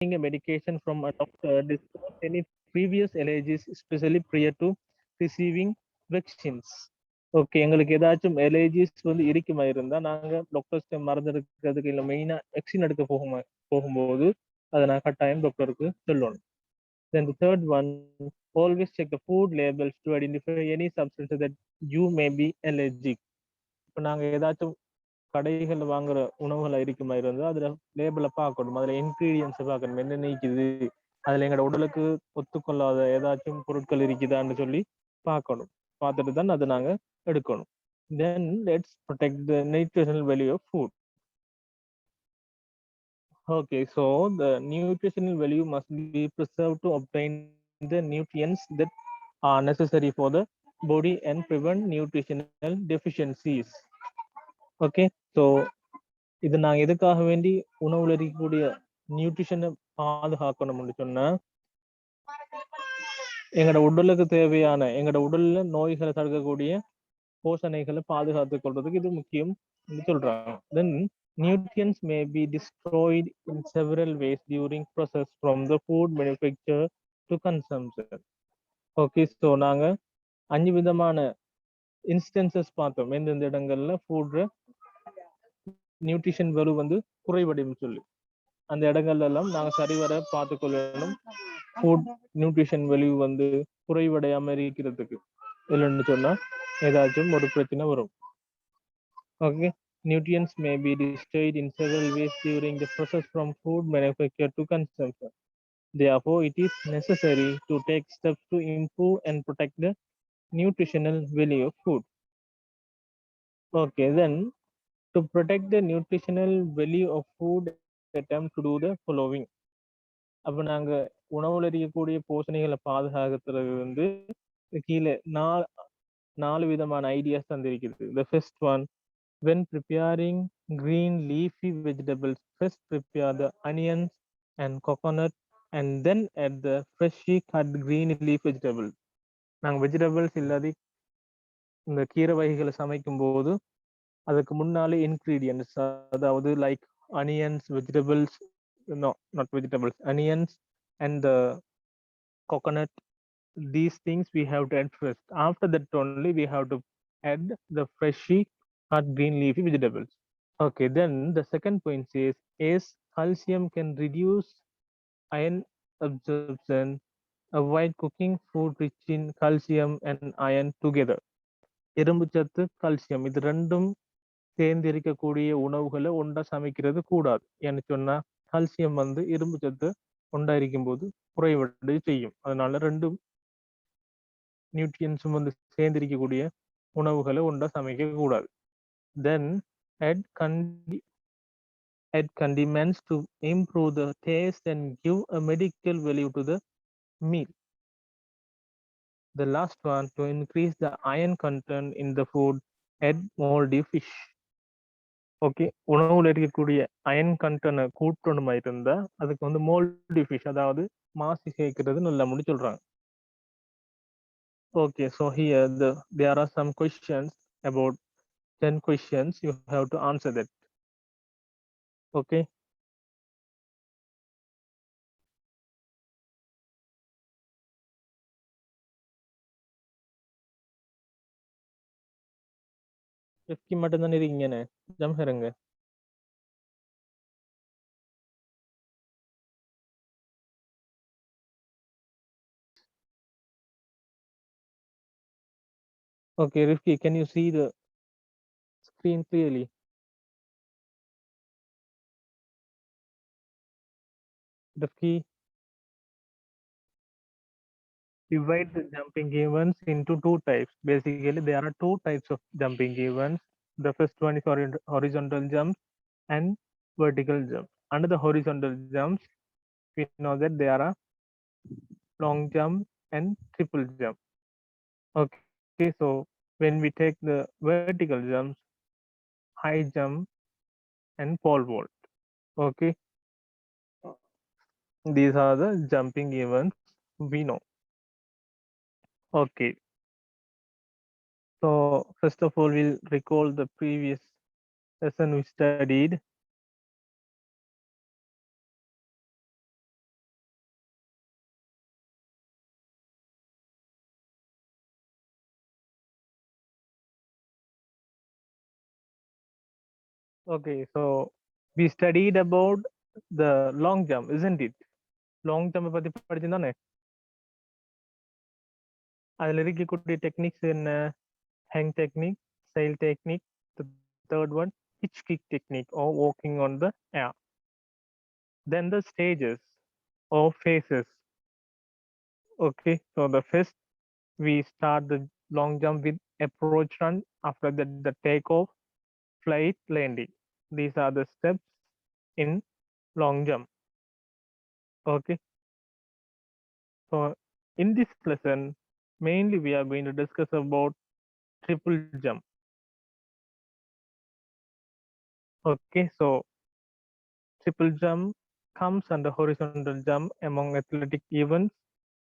a medication from a doctor despite any previous allergies, especially prior to receiving vaccines. Okay, எங்களுக்கு ஏதாச்சும் allergies வந்து இருக்குமா இருந்தா நாங்க டாக்டர்ஸ்ட மருந்து எடுக்கிறதுக்கு இல்லை மெயினா வேக்சின் எடுக்க போகும்போது அதை நான் கட்டாயம் டாக்டருக்கு சொல்லணும். Then the third one, always check the food labels to identify any substances that you may be allergic. இப்போ நாங்க ஏதாச்சும் கடைகளில் வாங்குற உணவுகளை இருக்குமா இருந்தால் அதில் லேபிளை பார்க்கணும், அதில் இன்க்ரீடியன்ஸை பார்க்கணும், என்ன நீக்குது, அதில் எங்களோட உடலுக்கு ஒத்துக்கொள்ளாத ஏதாச்சும் பொருட்கள் இருக்குதான்னு சொல்லி பார்க்கணும். பார்த்துட்டு தான் அதை நாங்கள் எடுக்கணும். Then let's protect the nutritional value of food. Okay, so the nutritional value must be preserved to obtain the nutrients that are necessary for the body and prevent nutritional deficiencies. Okay, so இது நான் எதுக்காக வேண்டி உணவுல இருக்கக்கூடிய நியூட்ரிஷனை பாதுகாக்கணும்னு சொன்னா, எங்களோட உடலுக்கு தேவையான எங்களோட உடல்ல நோய்களை தடுக்கக்கூடிய போஷணைகளை பாதுகாத்துக் கொள்றதுக்கு இது முக்கியம் சொல்றாங்க. Then nutrients may be destroyed in several ways during process from the food manufacture to consumption. Okay, so நாங்க 5 விதமான இன்ஸ்டன்சஸ் பார்த்தோம் எந்தெந்த இடங்கள்ல ஃபுட்ல நியூட்ரிஷன் வேல்யூ வந்து குறைவடையும் சொல்லி. அந்த இடங்கள்ல எல்லாம் நாங்க சரிவர பார்த்துக்கொள்ளணும் ஃபுட் நியூட்ரிஷன் வேல்யூ வந்து குறைவடையாம இருக்கிறதுக்கு. இல்லைன்னு சொன்னா ஏதாச்சும் ஒரு பிரச்சனை வரும். Okay, nutrients may be destroyed in several ways during the process from food manufacture to consumption. Therefore, it is necessary to take steps to improve and protect the nutritional value of food. Okay, then to protect the nutritional value of food, attempt to do the following. அப்போ நாங்கள் உணவுல இருக்கக்கூடிய போஷணைகளை பாதுகாக்கிறது வந்து கீழே நாலு விதமான ideas தந்திருக்கிறது. The first one, when preparing green leafy vegetables, first prepare the onions and coconut and then add the freshly cut green leaf vegetables. நாங்கள் வெஜிடபிள்ஸ் இல்லாத இந்த கீரை வகைகளை சமைக்கும் போது அதுக்கு முன்னாலே இன்க்ரீடியன்ஸ், அதாவது like onions, vegetables, no, not vegetables, onions and the coconut, these things we have to add first. After that only we have to add the freshly cut green leafy vegetables. Okay, then the second point says, as calcium can reduce iron absorption, avoid cooking food rich in calcium and iron together. இரும்பு சத்து, calcium இது ரெண்டும் சேர்ந்து இருக்கக்கூடிய உணவுகளை ஒன்றா சமைக்கிறது கூடாது. ஏன்னு சொன்னா கால்சியம் வந்து இரும்பு சத்து ஒன்றா இருக்கும் போது குறைவடை செய்யும். அதனால ரெண்டும் நியூட்ரியன்ஸும் வந்து சேர்ந்து இருக்கக்கூடிய உணவுகளை ஒன்றா சமைக்க கூடாது. தென் add condiments to improve the taste and give a medical value to the meal. The last one, to increase the iron content in the food, add moldy fish. Okay, உணவுல இருக்கக்கூடிய அயன் கண்டனை கூட்டணுமா இருந்தா அதுக்கு வந்து மோல்டி ஃபிஷ், அதாவது மாசி சேர்க்கிறது நல்லா முடி சொல்றாங்க. Okay, so here there are some questions, about 10 questions you have to answer that. Okay, எஃப்கி மட்டும் தானே இருக்கீங்கன்னு ஜம்ஹருங்க. Okay, Rifki, can you see the screen clearly? Rifki, divide the jumping events into two types. Basically, there are two types of jumping events. The first one is horizontal jumps and vertical jump. Under the horizontal jumps, we know that there are long jump and triple jump. Okay, so when we take the vertical jumps, high jump and pole vault. Okay, these are the jumping events we know. Okay, so first of all, we'll recall the previous lesson we studied. Okay, so we studied about the long jump, isn't it? Long jump பத்தி படிச்சிருந்தானே? அதுல இருக்கக்கூடிய techniques என்ன? Hang technique, sail technique. The third one, hitch kick technique or walking on the air. Then the stages or phases. Okay, so the first we start the long jump with approach run. After that, the takeoff, flight, landing. These are the steps in long jump. Okay, so in this lesson, mainly we are going to discuss about triple jump. Okay, so triple jump comes under horizontal jump among athletic events.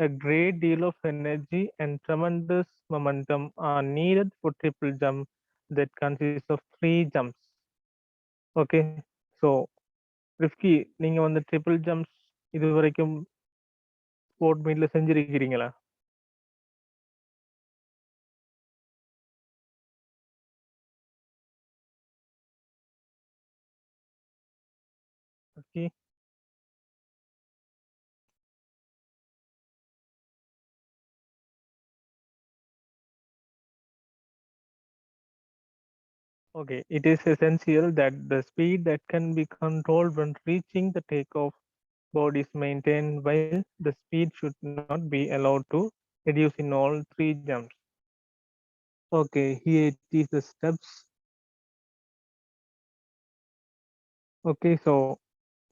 A great deal of energy and tremendous momentum are needed for triple jump that consists of three jumps. Okay, so Rifky நீங்க வந்து triple jumps இது வரைக்கும் sport மீட்ல செஞ்சிருக்கிறீங்களா? Okay. Okay, it is essential that the speed that can be controlled when reaching the takeoff board is maintained, while the speed should not be allowed to reduce in all three jumps. Okay, here it is the steps. Okay, so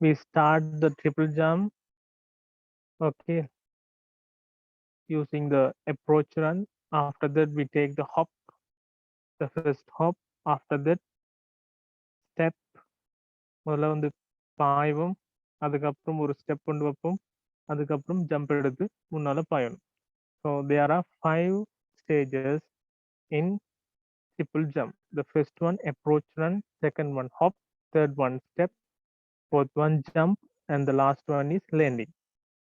we start the triple jump. Okay, using the approach run. After that, we take the hop, the first hop. After that, step. முதல்ல வந்து பாய்வோம், அதுக்கப்புறம் ஒரு step கொண்டு வைப்போம், அதுக்கப்புறம் jump எடுத்து முன்னால பாயணும். So there are 5 stages in triple jump. The first one approach run, second one hop, third one step, fourth one jump, and the last one is landing.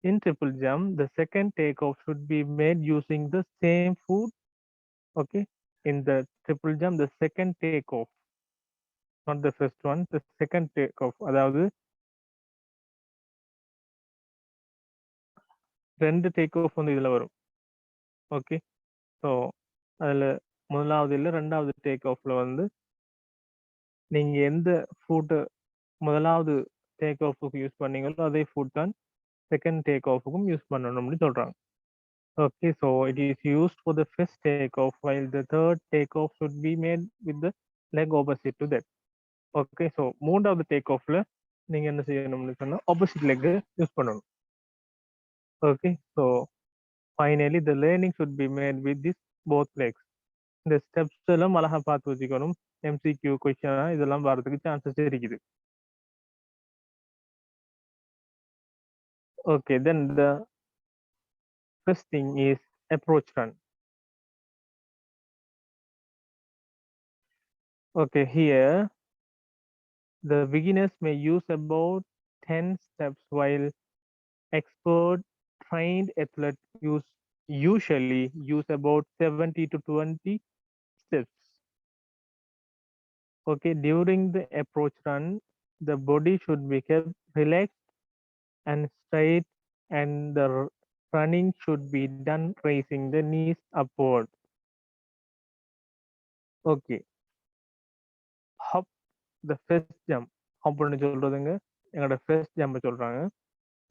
In triple jump, the second takeoff should be made using the same foot. Okay, in the triple jump, the second takeoff, not the first one, the second takeoff, அதாவது ரெண்டு take off வந்து இதுல வரும். Okay, so அதில் முதலாவது இல்லை ரெண்டாவது take ஆஃப்ல வந்து நீங்க எந்த ஃபுட்டு முதலாவது டேக் ஆஃபுக்கு யூஸ் பண்ணீங்களோ அதே ஃபுட் தான் செகண்ட் டேக் ஆஃபுக்கும் யூஸ் பண்ணணும்னு சொல்றாங்க. Okay, so it is used for the first take off while the third take off should be made with the leg opposite to that. Okay, so மூன்றாவது take ஆஃப்ல நீங்க என்ன செய்யணும்னு சொன்னா opposite leg use பண்ணணும். Okay, so finally the learning should be made with this both legs. இந்த steps எல்லாம் அழகா பார்த்து வச்சுக்கணும். எம்சிக்யூ கொஸ்டின் இதெல்லாம் வரதுக்கு சான்சஸ் இருக்குது. Okay, then the first thing is approach run. Okay, here the beginners may use about 10 steps, while expert trained athletes usually use about 70 to 20 steps. Okay, during the approach run, the body should be kept relaxed and straight, and the running should be done raising the knees upward. Okay, hop, the first jump. ஹப்னு சொல்றதுங்க எங்களோட first jump சொல்றாங்க.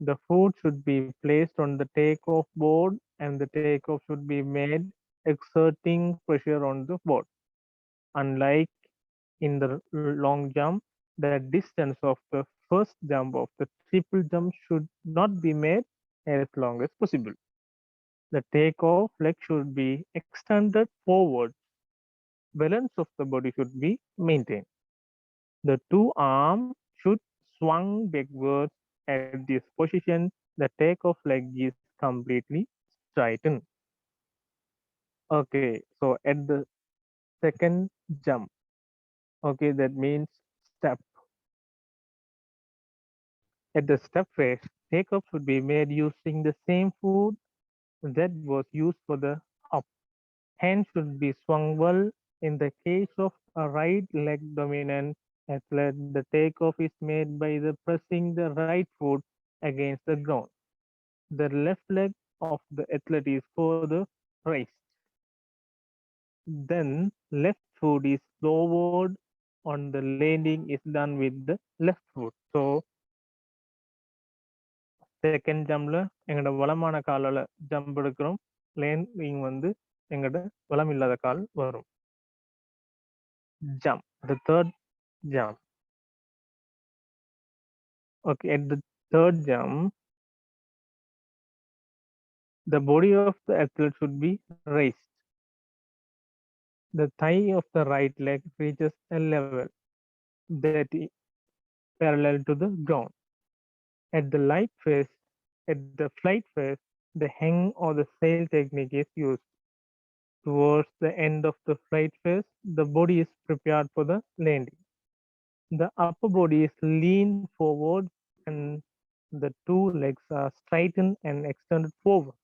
The foot should be placed on the takeoff board and the takeoff should be made exerting pressure on the board. Unlike in the long jump, the distance of the first jump of the triple jump should not be made as long as possible. The takeoff leg should be extended forward. Balance of the body should be maintained. The two arms should swung backwards. At this position, the takeoff leg is completely straightened. Okay, so at the second jump, okay, that means step. At the step phase, takeoff should be made using the same foot that was used for the hop. Hands should be swung well. In the case of a right leg dominant, athlete, the takeoff is made by the pressing the right foot against the ground. The left leg of the athlete is further raised. Then left foot is lowered on the landing is done with the left foot. So second ஜம்ப்ல எங்களோட வளமான காலால jump எடுக்கிறோம். Landing வந்து எங்களோட வளம் இல்லாத கால் வரும். Jump. The third jump. Okay, at the third jump, the body of the athlete should be raised. The thigh of the right leg reaches a level that is parallel to the ground. At the light phase, at the flight phase, the hang or the sail technique is used. Towards the end of the flight phase, the body is prepared for the landing. The upper body is leaned forward and the two legs are straightened and extended forward.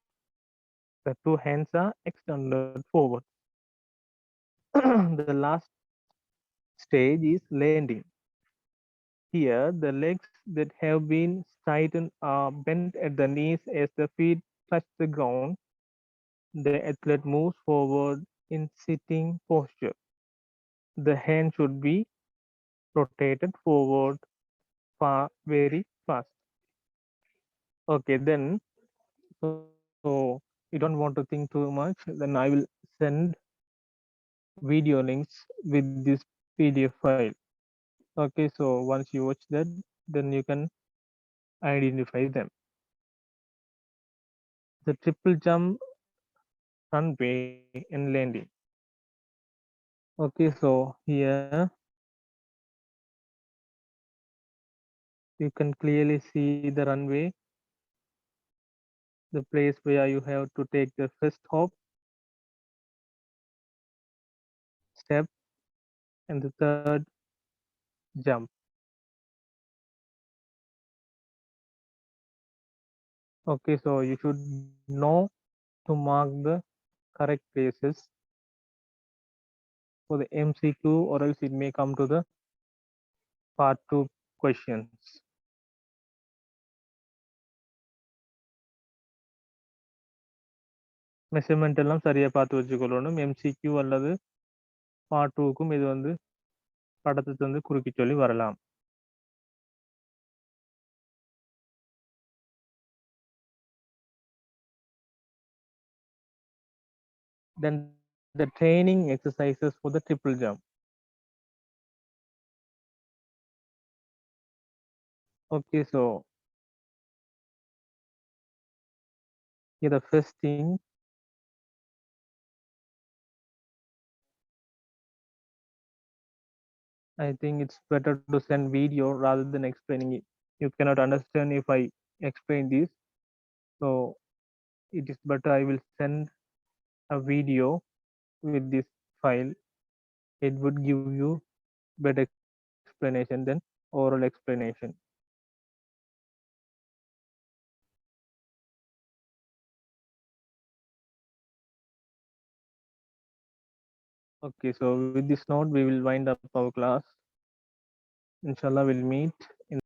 The two hands are extended forward. The last stage is landing. Here, the legs that have been straightened are bent at the knees as the feet touch the ground. The athlete moves forward in sitting posture. The hand should be rotated forward very fast. Okay, then so you don't want to think too much, then I will send video links with this PDF file. Okay, so once you watch that, then you can identify them. The triple jump, runway, and landing. Okay, so here you can clearly see the runway, the place where you have to take the first hop, step, and the third jump. Okay, so you should know to mark the correct places for the MCQ, or else it may come to the part 2 questions. Measurement எல்லாம் சரியா பார்த்து வச்சுக்கொள்ளணும். MCQ அல்லது part 2க்கும் இது வந்து படத்தை வந்து குறுக்கி சொல்லி வரலாம். Then the training exercises for the triple jump. Okay, so here the first thing, I think it's better to send video rather than explaining it. You cannot understand if I explain this, so it is better I will send a video with this file. It would give you better explanation than oral explanation. Okay, so with this note, we will wind up our class. Inshallah, we'll meet